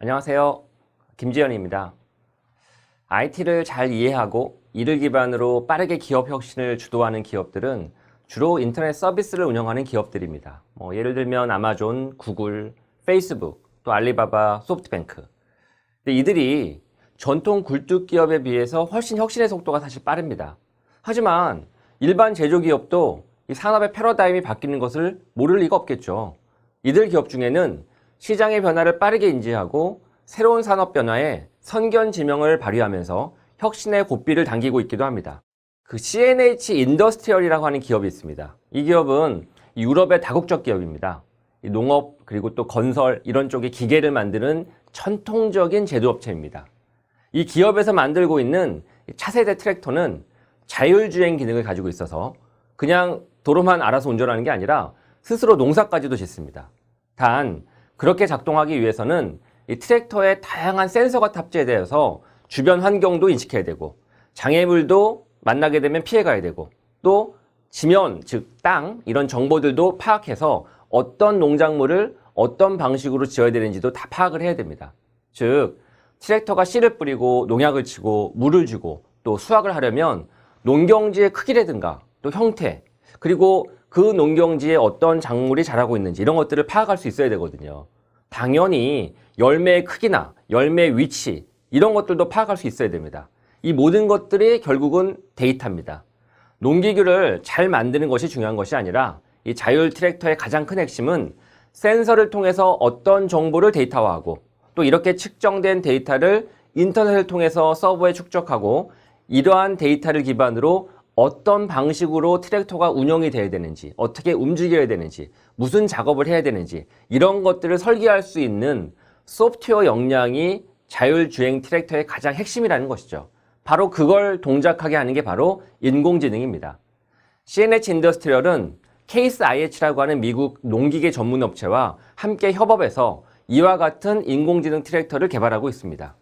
안녕하세요. 김지현입니다. IT를 잘 이해하고 이를 기반으로 빠르게 기업 혁신을 주도하는 기업들은 주로 인터넷 서비스를 운영하는 기업들입니다. 예를 들면 아마존, 구글, 페이스북, 또 알리바바, 소프트뱅크. 근데 이들이 전통 굴뚝 기업에 비해서 훨씬 혁신의 속도가 사실 빠릅니다. 하지만 일반 제조기업도 이 산업의 패러다임이 바뀌는 것을 모를 리가 없겠죠. 이들 기업 중에는 시장의 변화를 빠르게 인지하고 새로운 산업 변화에 선견지명을 발휘하면서 혁신의 고삐를 당기고 있기도 합니다. 그 CNH 인더스트리얼이라고 하는 기업이 있습니다. 이 기업은 유럽의 다국적 기업입니다. 농업 그리고 또 건설 이런 쪽의 기계를 만드는 전통적인 제조업체입니다. 이 기업에서 만들고 있는 차세대 트랙터는 자율주행 기능을 가지고 있어서 그냥 도로만 알아서 운전하는 게 아니라 스스로 농사까지도 짓습니다. 단 그렇게 작동하기 위해서는 이 트랙터에 다양한 센서가 탑재되어서 주변 환경도 인식해야 되고 장애물도 만나게 되면 피해가야 되고 또 지면, 즉 땅 이런 정보들도 파악해서 어떤 농작물을 어떤 방식으로 지어야 되는지도 다 파악을 해야 됩니다. 즉 트랙터가 씨를 뿌리고 농약을 치고 물을 주고 또 수확을 하려면 농경지의 크기라든가 또 형태 그리고 그 농경지에 어떤 작물이 자라고 있는지 이런 것들을 파악할 수 있어야 되거든요. 당연히 열매의 크기나 열매의 위치 이런 것들도 파악할 수 있어야 됩니다. 이 모든 것들이 결국은 데이터입니다. 농기구를 잘 만드는 것이 중요한 것이 아니라 이 자율 트랙터의 가장 큰 핵심은 센서를 통해서 어떤 정보를 데이터화하고 또 이렇게 측정된 데이터를 인터넷을 통해서 서버에 축적하고 이러한 데이터를 기반으로 어떤 방식으로 트랙터가 운영이 돼야 되는지 어떻게 움직여야 되는지 무슨 작업을 해야 되는지 이런 것들을 설계할 수 있는 소프트웨어 역량이 자율주행 트랙터의 가장 핵심이라는 것이죠. 바로 그걸 동작하게 하는 게 바로 인공지능입니다. CNH 인더스트리얼은 케이스 IH라고 하는 미국 농기계 전문 업체와 함께 협업해서 이와 같은 인공지능 트랙터를 개발하고 있습니다.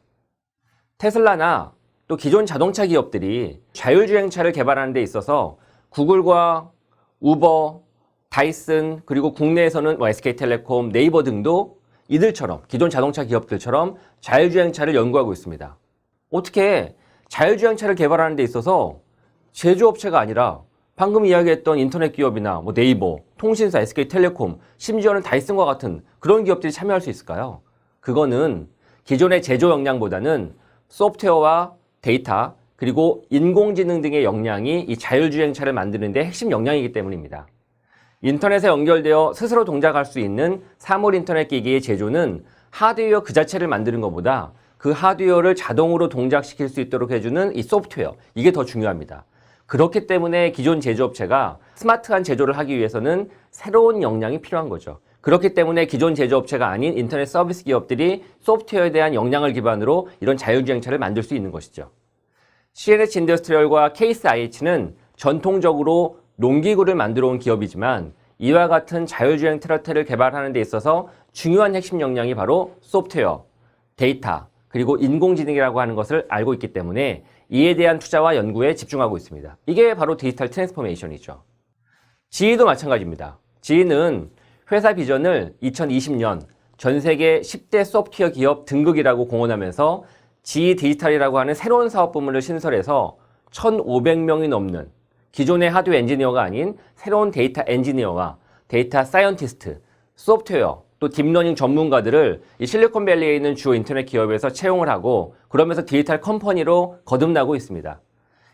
테슬라나 또 기존 자동차 기업들이 자율주행차를 개발하는 데 있어서 구글과 우버, 다이슨 그리고 국내에서는 SK텔레콤, 네이버 등도 이들처럼 기존 자동차 기업들처럼 자율주행차를 연구하고 있습니다. 어떻게 자율주행차를 개발하는 데 있어서 제조업체가 아니라 방금 이야기했던 인터넷 기업이나 네이버, 통신사, SK텔레콤, 심지어는 다이슨과 같은 그런 기업들이 참여할 수 있을까요? 그거는 기존의 제조 역량보다는 소프트웨어와 데이터 그리고 인공지능 등의 역량이 이 자율주행차를 만드는 데 핵심 역량이기 때문입니다. 인터넷에 연결되어 스스로 동작할 수 있는 사물 인터넷 기기의 제조는 하드웨어 그 자체를 만드는 것보다 그 하드웨어를 자동으로 동작시킬 수 있도록 해주는 이 소프트웨어 이게 더 중요합니다. 그렇기 때문에 기존 제조업체가 스마트한 제조를 하기 위해서는 새로운 역량이 필요한 거죠. 그렇기 때문에 기존 제조업체가 아닌 인터넷 서비스 기업들이 소프트웨어에 대한 역량을 기반으로 이런 자율주행차를 만들 수 있는 것이죠. CNH 인더스트리얼과 케이스 IH는 전통적으로 농기구를 만들어 온 기업이지만 이와 같은 자율주행 트랙터를 개발하는 데 있어서 중요한 핵심 역량이 바로 소프트웨어, 데이터, 그리고 인공지능이라고 하는 것을 알고 있기 때문에 이에 대한 투자와 연구에 집중하고 있습니다. 이게 바로 디지털 트랜스포메이션이죠. GE도 마찬가지입니다. GE는 회사 비전을 2020년 전 세계 10대 소프트웨어 기업 등극이라고 공언하면서 GE 디지털이라고 하는 새로운 사업 부문을 신설해서 1,500명이 넘는 기존의 하드웨어 엔지니어가 아닌 새로운 데이터 엔지니어와 데이터 사이언티스트, 소프트웨어, 또 딥러닝 전문가들을 이 실리콘밸리에 있는 주요 인터넷 기업에서 채용을 하고 그러면서 디지털 컴퍼니로 거듭나고 있습니다.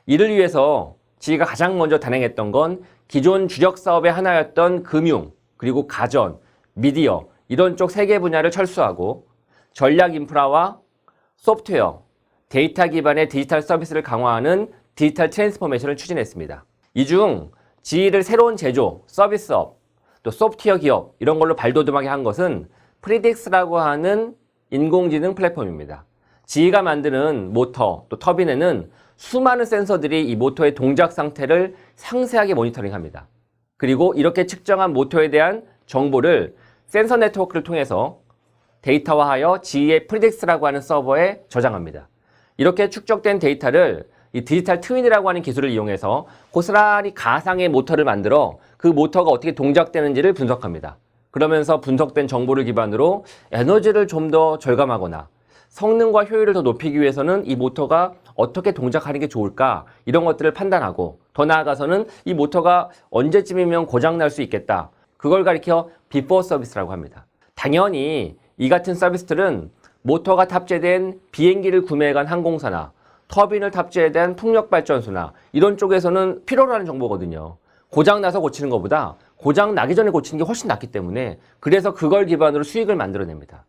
이를 위해서 GE가 가장 먼저 단행했던 건 기존 주력 사업의 하나였던 금융, 그리고 가전, 미디어 이런 쪽 3개 분야를 철수하고 전략 인프라와 소프트웨어, 데이터 기반의 디지털 서비스를 강화하는 디지털 트랜스포메이션을 추진했습니다. 이 중 GE를 새로운 제조, 서비스업, 또 소프트웨어 기업 이런 걸로 발돋움하게 한 것은 프리딕스라고 하는 인공지능 플랫폼입니다. GE가 만드는 모터, 또 터빈에는 수많은 센서들이 이 모터의 동작 상태를 상세하게 모니터링합니다. 그리고 이렇게 측정한 모터에 대한 정보를 센서 네트워크를 통해서 데이터화하여 GE의 프리딕스라고 하는 서버에 저장합니다. 이렇게 축적된 데이터를 이 디지털 트윈이라고 하는 기술을 이용해서 고스란히 가상의 모터를 만들어 그 모터가 어떻게 동작되는지를 분석합니다. 그러면서 분석된 정보를 기반으로 에너지를 좀 더 절감하거나 성능과 효율을 더 높이기 위해서는 이 모터가 어떻게 동작하는 게 좋을까 이런 것들을 판단하고 더 나아가서는 이 모터가 언제쯤이면 고장날 수 있겠다. 그걸 가리켜 비포 서비스라고 합니다. 당연히 이 같은 서비스들은 모터가 탑재된 비행기를 구매해간 항공사나 터빈을 탑재된 풍력발전소나 이런 쪽에서는 필요로 하는 정보거든요. 고장나서 고치는 것보다 고장나기 전에 고치는 게 훨씬 낫기 때문에 그래서 그걸 기반으로 수익을 만들어냅니다.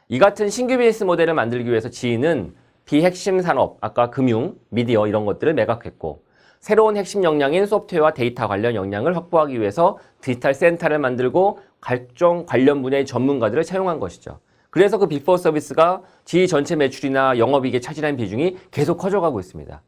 이 같은 신규 비즈니스 모델을 만들기 위해서 지인은 비핵심 산업, 아까 금융, 미디어 이런 것들을 매각했고 새로운 핵심 역량인 소프트웨어와 데이터 관련 역량을 확보하기 위해서 디지털 센터를 만들고 각종 관련 분야의 전문가들을 채용한 것이죠. 그래서 그 비포 서비스가 지위 전체 매출이나 영업이익에 차지하는 비중이 계속 커져가고 있습니다.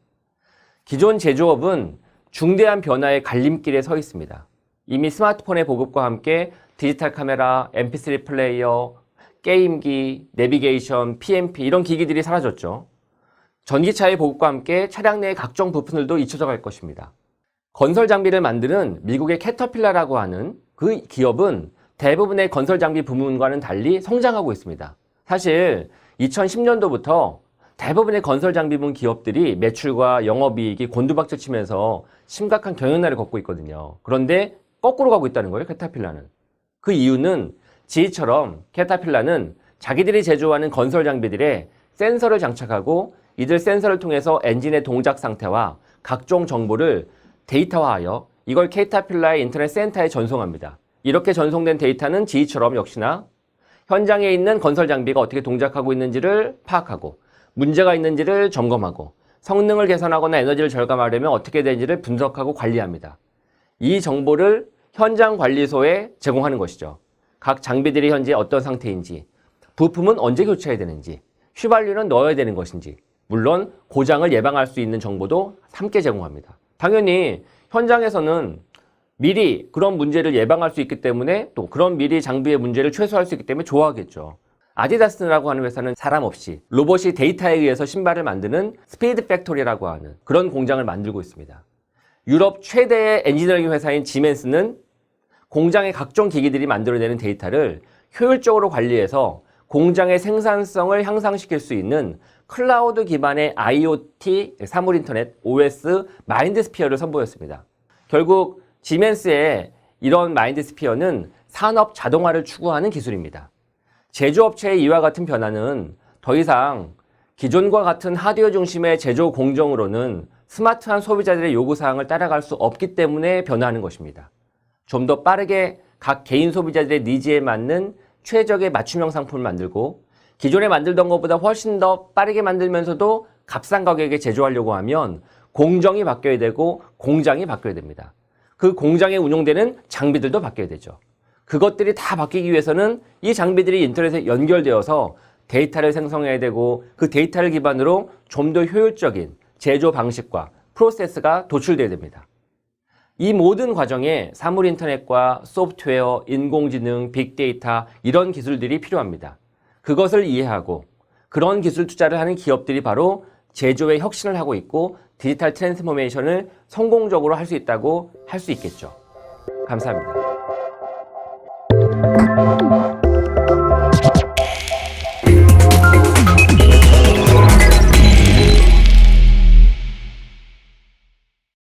기존 제조업은 중대한 변화의 갈림길에 서 있습니다. 이미 스마트폰의 보급과 함께 디지털 카메라, mp3 플레이어, 게임기, 내비게이션, PMP 이런 기기들이 사라졌죠. 전기차의 보급과 함께 차량 내의 각종 부품들도 잊혀져 갈 것입니다. 건설 장비를 만드는 미국의 캐터필라라고 하는 그 기업은 대부분의 건설 장비 부문과는 달리 성장하고 있습니다. 사실 2010년도부터 대부분의 건설 장비분 기업들이 매출과 영업이익이 곤두박질 치면서 심각한 경영난을 겪고 있거든요. 그런데 거꾸로 가고 있다는 거예요, 캐터필라는. 그 이유는 지휘처럼 캐터필라는 자기들이 제조하는 건설 장비들에 센서를 장착하고 이들 센서를 통해서 엔진의 동작 상태와 각종 정보를 데이터화하여 이걸 캐터필라의 인터넷 센터에 전송합니다. 이렇게 전송된 데이터는 지휘처럼 역시나 현장에 있는 건설 장비가 어떻게 동작하고 있는지를 파악하고 문제가 있는지를 점검하고 성능을 개선하거나 에너지를 절감하려면 어떻게 되는지를 분석하고 관리합니다. 이 정보를 현장 관리소에 제공하는 것이죠. 각 장비들이 현재 어떤 상태인지, 부품은 언제 교체해야 되는지, 휘발유는 넣어야 되는 것인지, 물론 고장을 예방할 수 있는 정보도 함께 제공합니다. 당연히 현장에서는 미리 그런 문제를 예방할 수 있기 때문에 또 그런 미리 장비의 문제를 최소화할 수 있기 때문에 좋아하겠죠. 아디다스라고 하는 회사는 사람 없이 로봇이 데이터에 의해서 신발을 만드는 스피드 팩토리라고 하는 그런 공장을 만들고 있습니다. 유럽 최대의 엔지니어링 회사인 지멘스는 공장의 각종 기기들이 만들어내는 데이터를 효율적으로 관리해서 공장의 생산성을 향상시킬 수 있는 클라우드 기반의 IoT, 사물인터넷, OS, 마인드스피어를 선보였습니다. 결국 지멘스의 이런 마인드스피어는 산업 자동화를 추구하는 기술입니다. 제조업체의 이와 같은 변화는 더 이상 기존과 같은 하드웨어 중심의 제조 공정으로는 스마트한 소비자들의 요구사항을 따라갈 수 없기 때문에 변화하는 것입니다. 좀 더 빠르게 각 개인 소비자들의 니즈에 맞는 최적의 맞춤형 상품을 만들고 기존에 만들던 것보다 훨씬 더 빠르게 만들면서도 값싼 가격에 제조하려고 하면 공정이 바뀌어야 되고 공장이 바뀌어야 됩니다. 그 공장에 운용되는 장비들도 바뀌어야 되죠. 그것들이 다 바뀌기 위해서는 이 장비들이 인터넷에 연결되어서 데이터를 생성해야 되고 그 데이터를 기반으로 좀 더 효율적인 제조 방식과 프로세스가 도출돼야 됩니다. 이 모든 과정에 사물인터넷과 소프트웨어, 인공지능, 빅데이터 이런 기술들이 필요합니다. 그것을 이해하고 그런 기술 투자를 하는 기업들이 바로 제조의 혁신을 하고 있고 디지털 트랜스포메이션을 성공적으로 할 수 있다고 할 수 있겠죠. 감사합니다.